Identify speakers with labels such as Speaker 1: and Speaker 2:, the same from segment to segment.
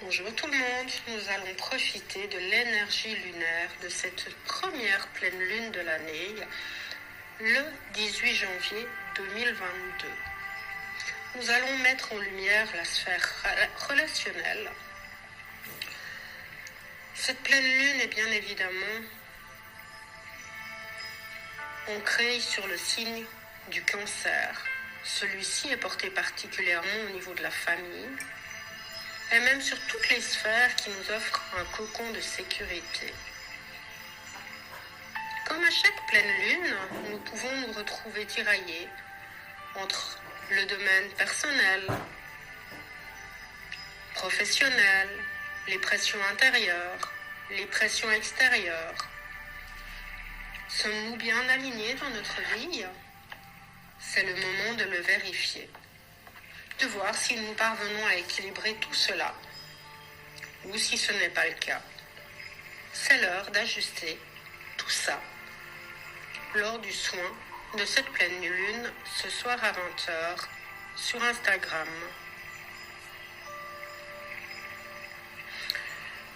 Speaker 1: Bonjour tout le monde, nous allons profiter de l'énergie lunaire de cette première pleine lune de l'année, le 18 janvier 2022. Nous allons mettre en lumière la sphère relationnelle. Cette pleine lune est bien évidemment ancrée sur le signe du Cancer. Celui-ci est porté particulièrement au niveau de la famille, et même sur toutes les sphères qui nous offrent un cocon de sécurité. Comme à chaque pleine lune, nous pouvons nous retrouver tiraillés entre le domaine personnel, professionnel, les pressions intérieures, les pressions extérieures. Sommes-nous bien alignés dans notre vie ? C'est le moment de le vérifier, de voir si nous parvenons à équilibrer tout cela, ou si ce n'est pas le cas. C'est l'heure d'ajuster tout ça lors du soin de cette pleine lune ce soir à 20h sur Instagram.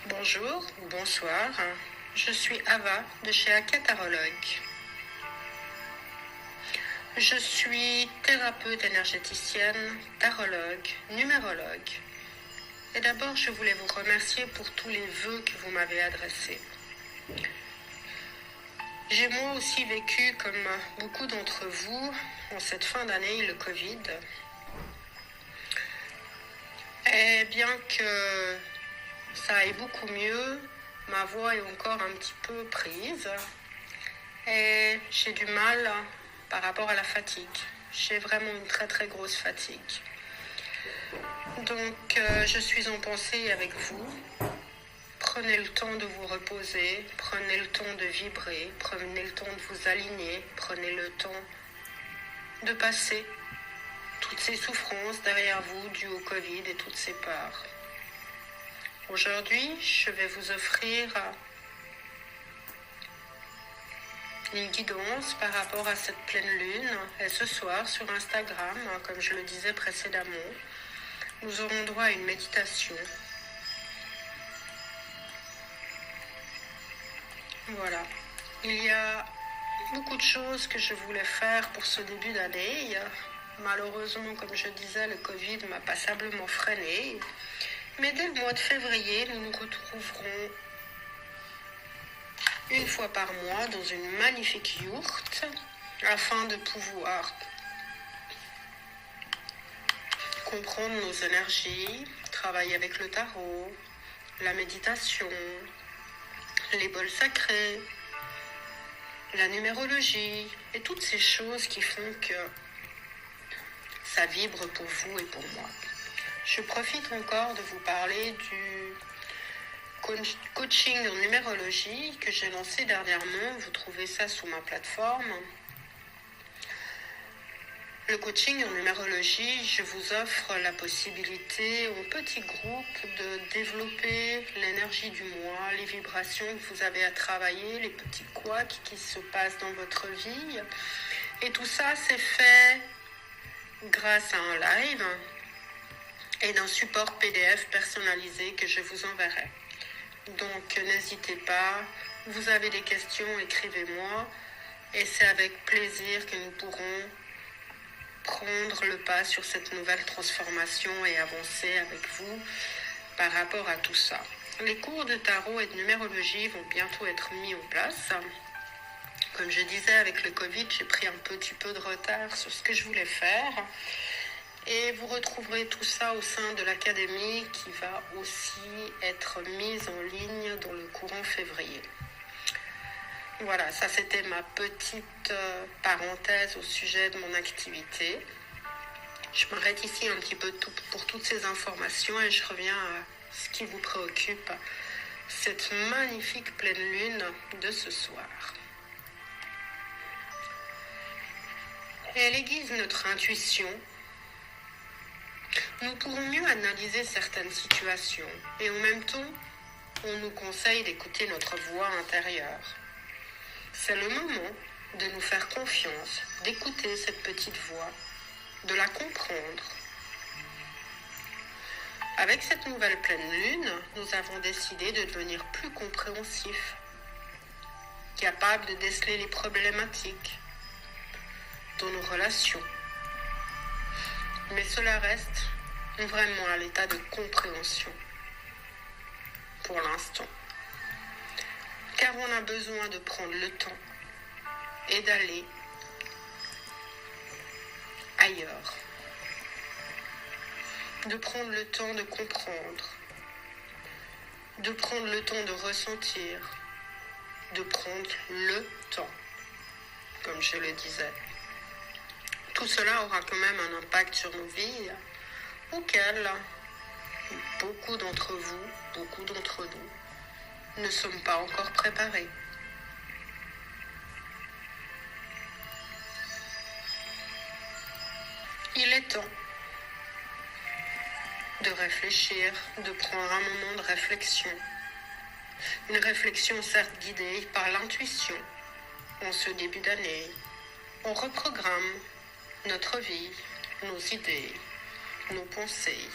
Speaker 1: Bonjour ou bonsoir, je suis Ava de chez Aka Tarologue. Je suis thérapeute énergéticienne, tarologue, numérologue. Et d'abord, je voulais vous remercier pour tous les vœux que vous m'avez adressés. J'ai moi aussi vécu, comme beaucoup d'entre vous, en cette fin d'année, le Covid. Et bien que ça aille beaucoup mieux, ma voix est encore un petit peu prise. Et j'ai du mal par rapport à la fatigue. J'ai vraiment une très très grosse fatigue. Donc je suis en pensée avec vous. Prenez le temps de vous reposer, prenez le temps de vibrer, prenez le temps de vous aligner, prenez le temps de passer toutes ces souffrances derrière vous dues au Covid et toutes ces peurs. Aujourd'hui, je vais vous offrir une guidance par rapport à cette pleine lune. Et ce soir, sur Instagram, comme je le disais précédemment, nous aurons droit à une méditation. Voilà. Il y a beaucoup de choses que je voulais faire pour ce début d'année. Malheureusement, comme je disais, le Covid m'a passablement freiné. Mais dès le mois de février, nous nous retrouverons une fois par mois dans une magnifique yourte afin de pouvoir comprendre nos énergies, travailler avec le tarot, la méditation, les bols sacrés, la numérologie et toutes ces choses qui font que ça vibre pour vous et pour moi. Je profite encore de vous parler du coaching en numérologie que j'ai lancé dernièrement. Vous trouvez ça sous ma plateforme. Le coaching en numérologie, je vous offre la possibilité en petit groupe de développer l'énergie du mois, les vibrations que vous avez à travailler, les petits couacs qui se passent dans votre vie. Et tout ça, c'est fait grâce à un live et d'un support PDF personnalisé que je vous enverrai. Donc n'hésitez pas, vous avez des questions, écrivez-moi et c'est avec plaisir que nous pourrons prendre le pas sur cette nouvelle transformation et avancer avec vous par rapport à tout ça. Les cours de tarot et de numérologie vont bientôt être mis en place. Comme je disais, avec le Covid, j'ai pris un petit peu de retard sur ce que je voulais faire. Et vous retrouverez tout ça au sein de l'académie qui va aussi être mise en ligne dans le courant février. Voilà, ça c'était ma petite parenthèse au sujet de mon activité. Je m'arrête ici un petit peu pour toutes ces informations et je reviens à ce qui vous préoccupe, cette magnifique pleine lune de ce soir. Et elle aiguise notre intuition. Nous pourrons mieux analyser certaines situations et en même temps, on nous conseille d'écouter notre voix intérieure. C'est le moment de nous faire confiance, d'écouter cette petite voix, de la comprendre. Avec cette nouvelle pleine lune, nous avons décidé de devenir plus compréhensifs, capables de déceler les problématiques dans nos relations. Mais cela reste vraiment à l'état de compréhension pour l'instant. Car on a besoin de prendre le temps et d'aller ailleurs. De prendre le temps de comprendre, de prendre le temps de ressentir, de prendre le temps, comme je le disais. Tout cela aura quand même un impact sur nos vies, auquel beaucoup d'entre vous, beaucoup d'entre nous, ne sommes pas encore préparés. Il est temps de réfléchir, de prendre un moment de réflexion. Une réflexion certes guidée par l'intuition. En ce début d'année, on reprogramme notre vie, nos idées, nos pensées.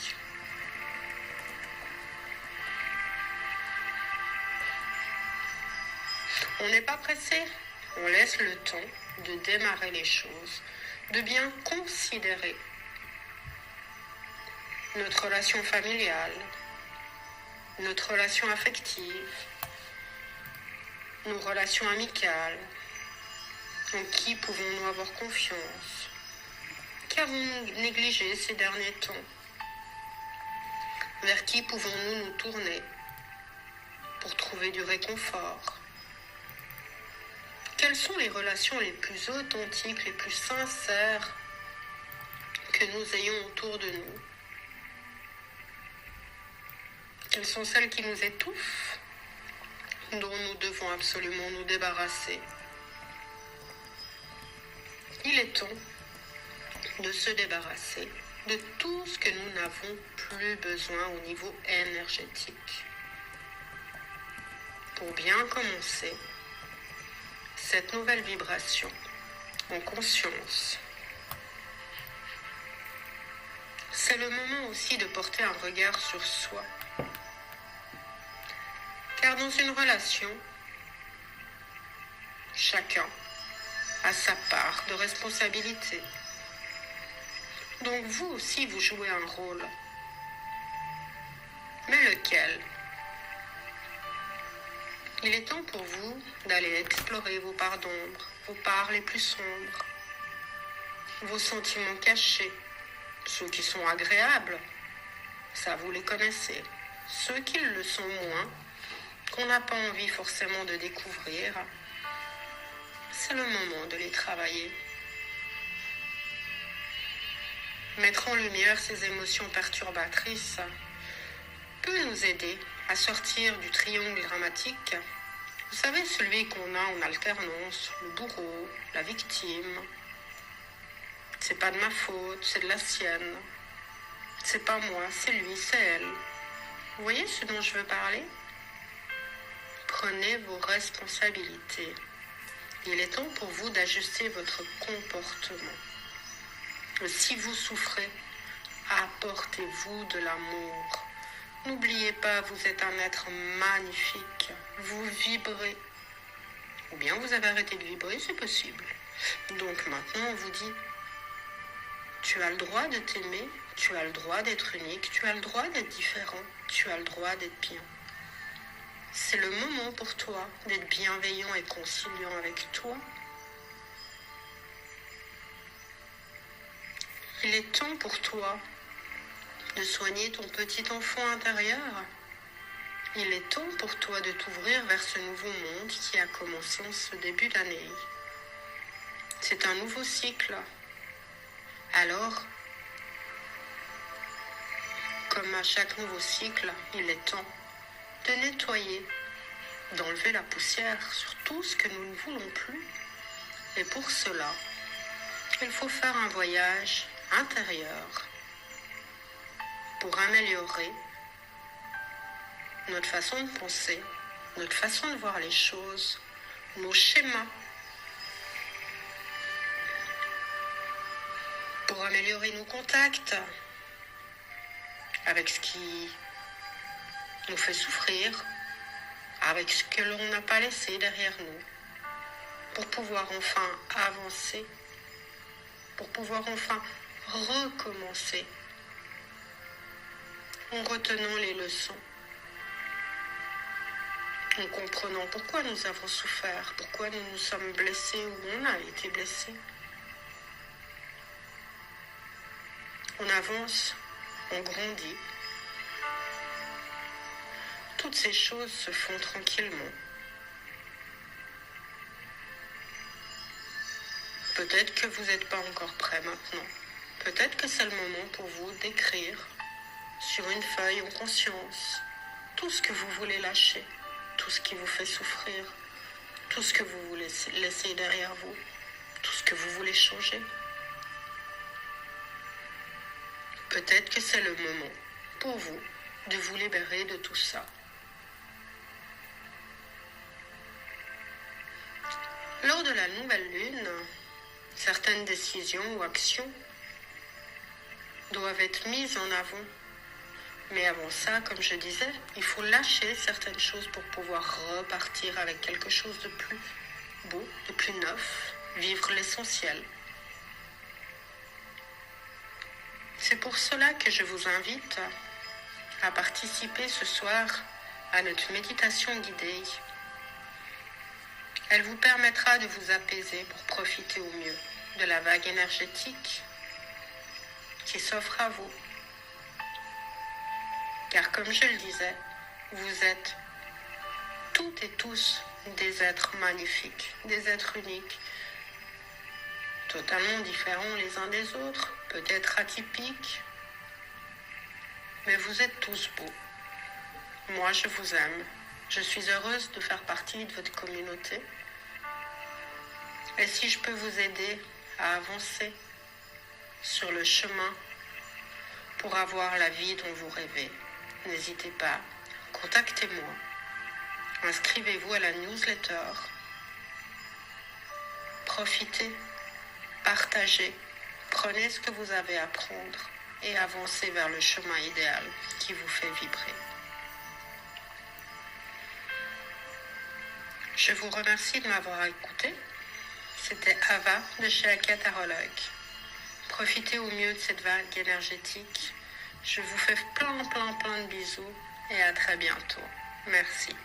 Speaker 1: On n'est pas pressé, on laisse le temps de démarrer les choses, de bien considérer notre relation familiale, notre relation affective, nos relations amicales, en qui pouvons-nous avoir confiance, qu'avons-nous négligé ces derniers temps, vers qui pouvons-nous nous tourner pour trouver du réconfort. Quelles sont les relations les plus authentiques, les plus sincères que nous ayons autour de nous? Quelles sont celles qui nous étouffent, dont nous devons absolument nous débarrasser? Il est temps de se débarrasser de tout ce que nous n'avons plus besoin au niveau énergétique. Pour bien commencer cette nouvelle vibration en conscience. C'est le moment aussi de porter un regard sur soi. Car dans une relation, chacun a sa part de responsabilité. Donc vous aussi, vous jouez un rôle. Mais lequel? Il est temps pour vous d'aller explorer vos parts d'ombre, vos parts les plus sombres, vos sentiments cachés, ceux qui sont agréables, ça vous les connaissez, ceux qui le sont moins, qu'on n'a pas envie forcément de découvrir, c'est le moment de les travailler. Mettre en lumière ces émotions perturbatrices peut nous aider à sortir du triangle dramatique. Vous savez, celui qu'on a en alternance, le bourreau, la victime. C'est pas de ma faute, c'est de la sienne. C'est pas moi, c'est lui, c'est elle. Vous voyez ce dont je veux parler? Prenez vos responsabilités. Il est temps pour vous d'ajuster votre comportement. Si vous souffrez, apportez-vous de l'amour. N'oubliez pas, vous êtes un être magnifique. Vous vibrez. Ou bien vous avez arrêté de vibrer, c'est possible. Donc maintenant, on vous dit, tu as le droit de t'aimer, tu as le droit d'être unique, tu as le droit d'être différent, tu as le droit d'être bien. C'est le moment pour toi d'être bienveillant et conciliant avec toi. Il est temps pour toi de soigner ton petit enfant intérieur. Il est temps pour toi de t'ouvrir vers ce nouveau monde qui a commencé en ce début d'année. C'est un nouveau cycle. Alors, comme à chaque nouveau cycle, il est temps de nettoyer, d'enlever la poussière sur tout ce que nous ne voulons plus. Et pour cela, il faut faire un voyage intérieur pour améliorer notre façon de penser, notre façon de voir les choses, nos schémas, pour améliorer nos contacts avec ce qui nous fait souffrir, avec ce que l'on n'a pas laissé derrière nous, pour pouvoir enfin avancer, pour pouvoir enfin recommencer, en retenant les leçons, en comprenant pourquoi nous avons souffert, pourquoi nous nous sommes blessés ou on a été blessés. On avance, on grandit. Toutes ces choses se font tranquillement. Peut-être que vous n'êtes pas encore prêt maintenant. Peut-être que c'est le moment pour vous d'écrire sur une feuille en conscience tout ce que vous voulez lâcher, tout ce qui vous fait souffrir, tout ce que vous voulez laisser derrière vous, tout ce que vous voulez changer. Peut-être que c'est le moment pour vous de vous libérer de tout ça. Lors de la nouvelle lune, certaines décisions ou actions doivent être mises en avant. Mais avant ça, comme je disais, il faut lâcher certaines choses pour pouvoir repartir avec quelque chose de plus beau, de plus neuf, vivre l'essentiel. C'est pour cela que je vous invite à participer ce soir à notre méditation guidée. Elle vous permettra de vous apaiser pour profiter au mieux de la vague énergétique qui s'offre à vous. Car comme je le disais, vous êtes toutes et tous des êtres magnifiques, des êtres uniques, totalement différents les uns des autres, peut-être atypiques, mais vous êtes tous beaux. Moi, je vous aime. Je suis heureuse de faire partie de votre communauté. Et si je peux vous aider à avancer sur le chemin pour avoir la vie dont vous rêvez, n'hésitez pas, contactez-moi. Inscrivez-vous à la newsletter. Profitez, partagez, prenez ce que vous avez à prendre et avancez vers le chemin idéal qui vous fait vibrer. Je vous remercie de m'avoir écouté. C'était Ava de chez Akia Tarologue. Profitez au mieux de cette vague énergétique. Je vous fais plein de bisous et à très bientôt. Merci.